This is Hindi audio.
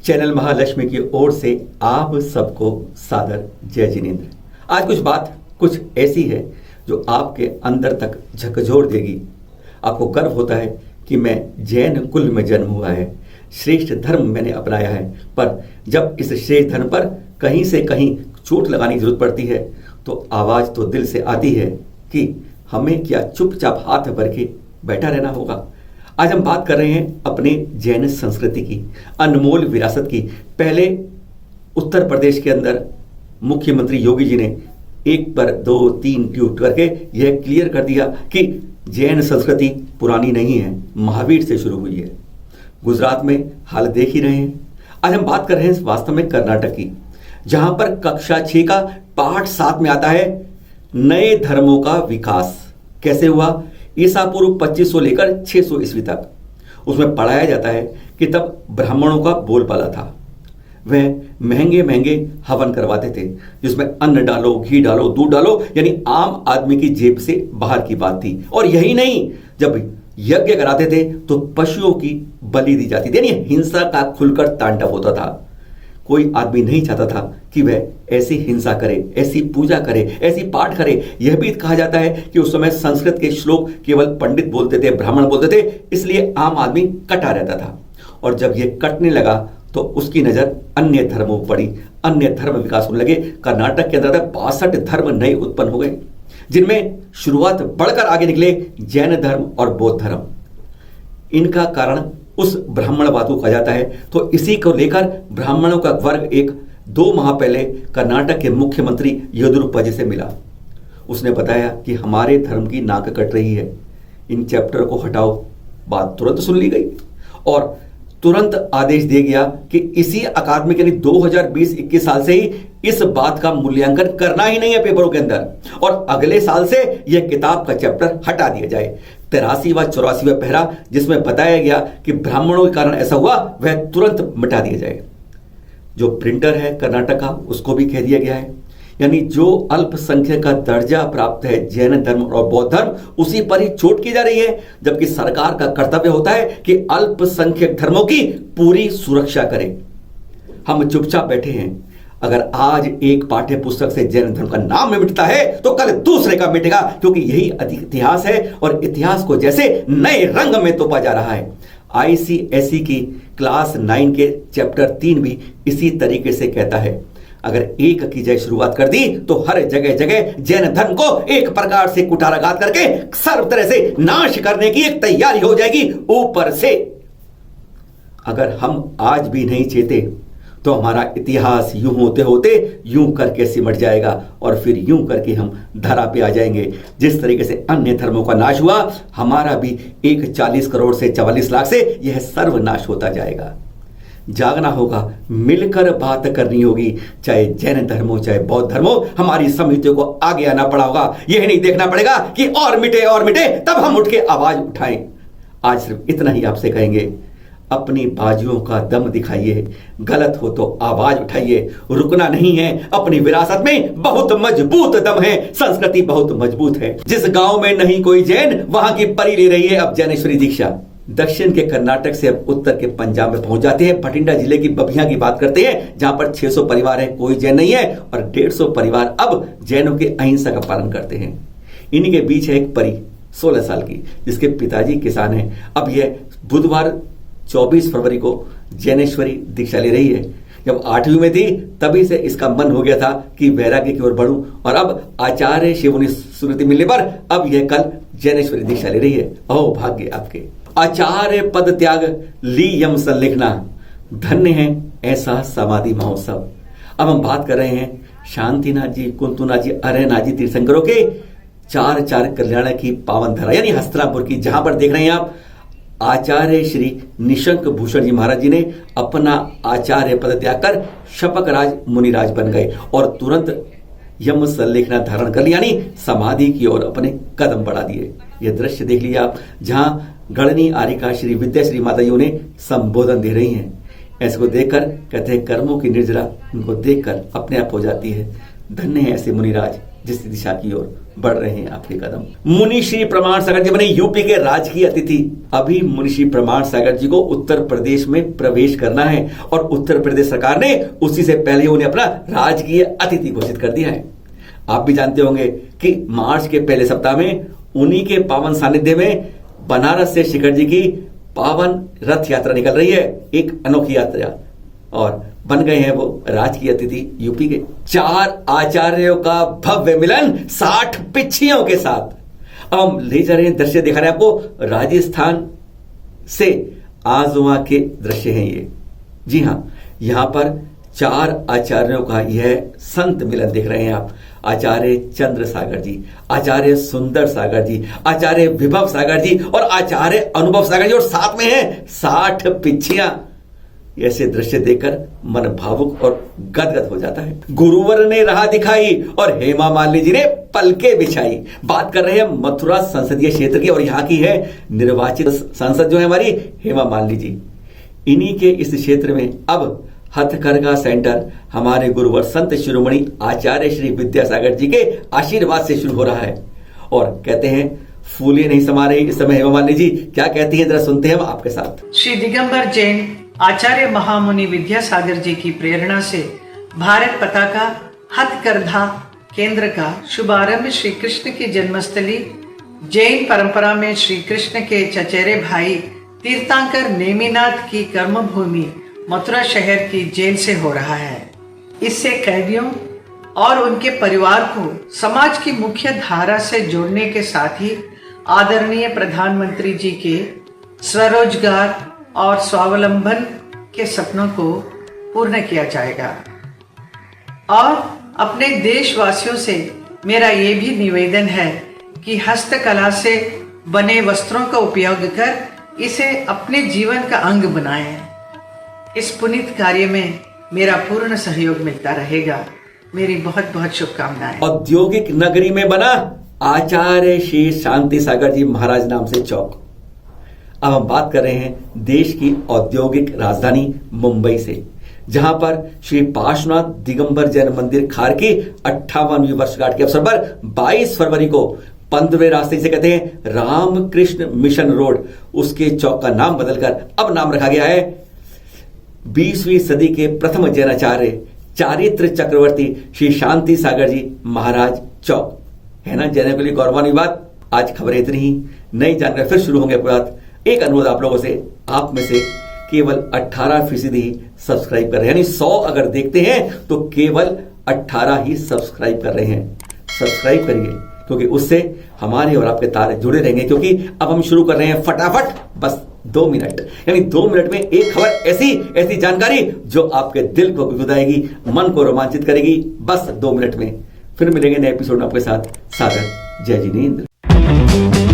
चैनल महालक्ष्मी की ओर से आप सबको सादर जय जिनेंद्र। आज कुछ बात कुछ ऐसी है जो आपके अंदर तक झकझोर देगी। आपको गर्व होता है कि मैं जैन कुल में जन्म हुआ है, श्रेष्ठ धर्म मैंने अपनाया है, पर जब इस श्रेष्ठ धर्म पर कहीं से कहीं चोट लगाने की जरूरत पड़ती है तो आवाज़ तो दिल से आती है कि हमें क्या चुपचाप हाथ भर के बैठा रहना होगा। आज हम बात कर रहे हैं अपने जैन संस्कृति की, अनमोल विरासत की। पहले उत्तर प्रदेश के अंदर मुख्यमंत्री योगी जी ने एक पर 2-3 ट्वीट करके यह क्लियर कर दिया कि जैन संस्कृति पुरानी नहीं है, महावीर से शुरू हुई है। गुजरात में हाल देख ही रहे हैं। आज हम बात कर रहे हैं वास्तव में कर्नाटक की, जहां पर कक्षा 6 का पाठ 7 में आता है नए धर्मों का विकास कैसे हुआ। ईसा पूर्व 2500 लेकर 600 ईस्वी तक उसमें पढ़ाया जाता है कि तब ब्राह्मणों का बोलबाला था। वह महंगे महंगे हवन करवाते थे जिसमें अन्न डालो, घी डालो, दूध डालो, यानी आम आदमी की जेब से बाहर की बात थी। और यही नहीं, जब यज्ञ कराते थे तो पशुओं की बलि दी जाती थी, यानी हिंसा का खुलकर तांडव होता था। कोई आदमी नहीं चाहता था कि वह ऐसी हिंसा करे, ऐसी पूजा करे, ऐसी पाठ करे। यह भी कहा जाता है कि उस समय संस्कृत के श्लोक केवल पंडित बोलते थे, ब्राह्मण बोलते थे, इसलिए आम आदमी कटा रहता था। और जब यह कटने लगा तो उसकी नजर अन्य धर्मों पर पड़ी, अन्य धर्म विकास होने लगे। कर्नाटक के अंदर 62 धर्म नए उत्पन्न हो गए, जिनमें शुरुआत बढ़कर आगे निकले जैन धर्म और बौद्ध धर्म। इनका कारण उस ब्राह्मणवाद को कहा जाता है। तो इसी को लेकर ब्राह्मणों का वर्ग 2 माह पहले कर्नाटक के मुख्यमंत्री येदियुरप्पा जी से मिला। उसने बताया कि हमारे धर्म की नाक कट रही है, इन चैप्टर को हटाओ। बात तुरंत सुन ली गई और तुरंत आदेश दे गया कि इसी अकादमिक यानी 2020-21 साल से ही इस बात का मूल्यांकन करना ही नहीं है पेपरों के अंदर, और अगले साल से यह किताब का चैप्टर हटा दिया जाए। 83वां 84वां पहरा जिसमें बताया गया कि ब्राह्मणों के कारण ऐसा हुआ, वह तुरंत मिटा दिया जाए। जो प्रिंटर है कर्नाटक का, उसको भी कह दिया गया है, यानी जो अल्पसंख्यक का दर्जा प्राप्त है जैन धर्म और बौद्ध धर्म, उसी पर ही चोट की जा रही है। जबकि सरकार का कर्तव्य होता है कि अल्पसंख्यक धर्मों की पूरी सुरक्षा करे। हम चुपचाप बैठे हैं। अगर आज एक पाठ्य पुस्तक से जैन धर्म का नाम मिटता है तो कल दूसरे का मिटेगा, क्योंकि यही इतिहास है और इतिहास को जैसे नए रंग में तोपा जा रहा है। ICSE की क्लास 9 के चैप्टर 3 भी इसी तरीके से कहता है, अगर एक की जय शुरुआत कर दी तो हर जगह जगह जैन धर्म को एक प्रकार से कुठाराघात करके सर्व तरह से नाश करने की एक तैयारी हो जाएगी ऊपर से। अगर हम आज भी नहीं चेते तो हमारा इतिहास यूं होते होते यूं करके सिमट जाएगा और फिर यूं करके हम धरा पे आ जाएंगे। जिस तरीके से अन्य धर्मों का नाश हुआ, हमारा भी 40 करोड़ से 44 लाख से यह सर्वनाश होता जाएगा। जागना होगा, मिलकर बात करनी होगी, चाहे जैन धर्म हो चाहे बौद्ध धर्म हो। हमारी समितियों को आगे आना पड़ा होगा। यह नहीं देखना पड़ेगा कि और मिटे तब हम उठ के आवाज उठाएं। आज सिर्फ इतना ही आपसे कहेंगे, अपनी बाजुओं का दम दिखाइए, गलत हो तो आवाज उठाइए। रुकना नहीं है, अपनी विरासत में बहुत मजबूत दम है, संस्कृति बहुत मजबूत है। जिस गांव में नहीं कोई जैन, वहां की परी ले रही है अब ज्ञानेश्वरी दीक्षा। दक्षिण के कर्नाटक से अब उत्तर के पंजाब में पहुंच जाते हैं। भटिंडा जिले की बबिया की बात करते हैं, जहां पर 600 परिवार है, कोई जैन नहीं है, और 150 परिवार अब जैनों के अहिंसा का पालन करते हैं। इन्हीं के बीच है एक परी 16 साल की, जिसके पिताजी किसान हैं। अब यह बुधवार 24 फरवरी को ज्ञानेश्वरी दीक्षा ले रही है। जब 8वीं में थी तभी से इसका मन हो गया था कि वैराग्य की ओर बढ़ूं, और अब आचार्य शिवमुनि स्मृति मिलने पर अब यह कल ज्ञानेश्वरी दीक्षा ले रही है। अहो भाग्य आपके। आचार्य पद त्याग ली यम संलेखना, धन्य है ऐसा समाधि महोत्सव। अब हम बात कर रहे हैं शांतिनाथ जी, कुंतुनाथ जी, अरयनाथ जी तीर्थंकरों के 4 कल्याण की पावन धरा, यानी हस्तिनापुर की, जहां पर देख रहे हैं आप आचार्य श्री निशंक भूषण जी महाराज जी ने अपना आचार्य पद त्याग कर शपकराज मुनिराज बन गए और तुरंत यम संलेखना धारण कर लिया, यानी समाधि की ओर अपने कदम बढ़ा दिए। यह दृश्य देख लिया आप, जहां गणनी आरिका श्री विद्याश्री माताजियों ने संबोधन दे रही हैं। ऐसे को देखकर कहते हैं कर्मों की निर्जरा उनको देखकर अपने आप हो जाती है। धन्य है ऐसे मुनिराज जिस दिशा की ओर बढ़ रहे हैं आपके कदम। मुनि श्री प्रमाण सागर जी बने यूपी के राजकीय अतिथि। अभी मुनि श्री प्रमाण सागर जी को उत्तर प्रदेश में प्रवेश करना है और उत्तर प्रदेश सरकार ने उसी से पहले उन्हें अपना राजकीय अतिथि घोषित कर दिया है। आप भी जानते होंगे कि मार्च के पहले सप्ताह में उन्हीं के पावन सानिध्य में बनारस से शिखर जी की पावन रथ यात्रा निकल रही है, एक अनोखी यात्रा, और बन गए हैं वो राजकीय अतिथि यूपी के। 4 आचार्यों का भव्य मिलन 60 पिछियों के साथ। अब हम ले जा रहे हैं दृश्य दिखा रहे हैं आपको राजस्थान से। आज वहां के दृश्य हैं ये। जी हां, यहां पर 4 आचार्यों का यह संत मिलन देख रहे हैं आप। आचार्य चंद्र सागर जी, आचार्य सुंदर सागर जी, आचार्य विभव सागर जी और आचार्य अनुभव सागर जी, और साथ में है 60 पिछियां। ऐसे दृश्य देखकर मन भावुक और गदगद हो जाता है। गुरुवर ने राह दिखाई और हेमा मालिनी जी ने पलके बिछाई। बात कर रहे हैं मथुरा संसदीय क्षेत्र की, और यहाँ की है निर्वाचित सांसद जो है हमारी हेमा मालिनी जी। इन्हीं के इस क्षेत्र में अब हथकरघा सेंटर हमारे गुरुवर संत शिरोमणि आचार्य श्री विद्यासागर जी के आशीर्वाद से शुरू हो रहा है। और कहते हैं फूले नहीं समा रही इस समय हेमा मालिनी जी क्या कहती हैं, जरा सुनते हैं हम आपके साथ। श्री दिगंबर जैन आचार्य महामुनि विद्यासागर जी की प्रेरणा से भारत पताका हथकरघा केंद्र का शुभारंभ श्री कृष्ण की जन्मस्थली जैन परंपरा में श्री कृष्ण के चचेरे भाई तीर्थंकर नेमिनाथ की कर्मभूमि मथुरा शहर की जेल से हो रहा है। इससे कैदियों और उनके परिवार को समाज की मुख्य धारा से जोड़ने के साथ ही आदरणीय प्रधानमंत्री जी के स्वरोजगार और स्वावलंबन के सपनों को पूर्ण किया जाएगा। और अपने देशवासियों से मेरा ये भी निवेदन है कि हस्तकला से बने वस्त्रों का उपयोग कर इसे अपने जीवन का अंग बनाएं। इस पुनीत कार्य में मेरा पूर्ण सहयोग मिलता रहेगा। मेरी बहुत बहुत शुभकामनाएं। औद्योगिक नगरी में बना आचार्य श्री शांति सागर जी महाराज नाम से चौक। अब हम बात कर रहे हैं देश की औद्योगिक राजधानी मुंबई से, जहां पर श्री पार्श्वनाथ दिगंबर जैन मंदिर खार की 58वीं वर्षगांठ के अवसर पर 22 फरवरी को 15वें रास्ते से कहते हैं रामकृष्ण मिशन रोड, उसके चौक का नाम बदलकर अब नाम रखा गया है 20वीं सदी के प्रथम जैनाचार्य चारित्र चक्रवर्ती श्री शांति सागर जी महाराज चौक। है ना जैनों के लिए गौरवान्वित बात। आज खबरें इतनी ही, नई जानकारी फिर शुरू होंगे आपके बात। एक अनुरोध आप लोगों से, आप में से केवल 18% ही सब्सक्राइब कर रहे हैं, यानी 100 अगर देखते हैं तो केवल 18 ही सब्सक्राइब कर रहे हैं। सब्सक्राइब करिए, क्योंकि उससे हमारे और आपके तारे जुड़े रहेंगे। क्योंकि अब हम शुरू कर रहे हैं फटाफट, बस 2 मिनट, यानी 2 मिनट में एक खबर, ऐसी जानकारी जो आपके दिल को गुदगुदाएगी, मन को रोमांचित करेगी, बस 2 मिनट में। फिर मिलेंगे नए एपिसोड में आपके साथ। सागर जय जिनेंद्र।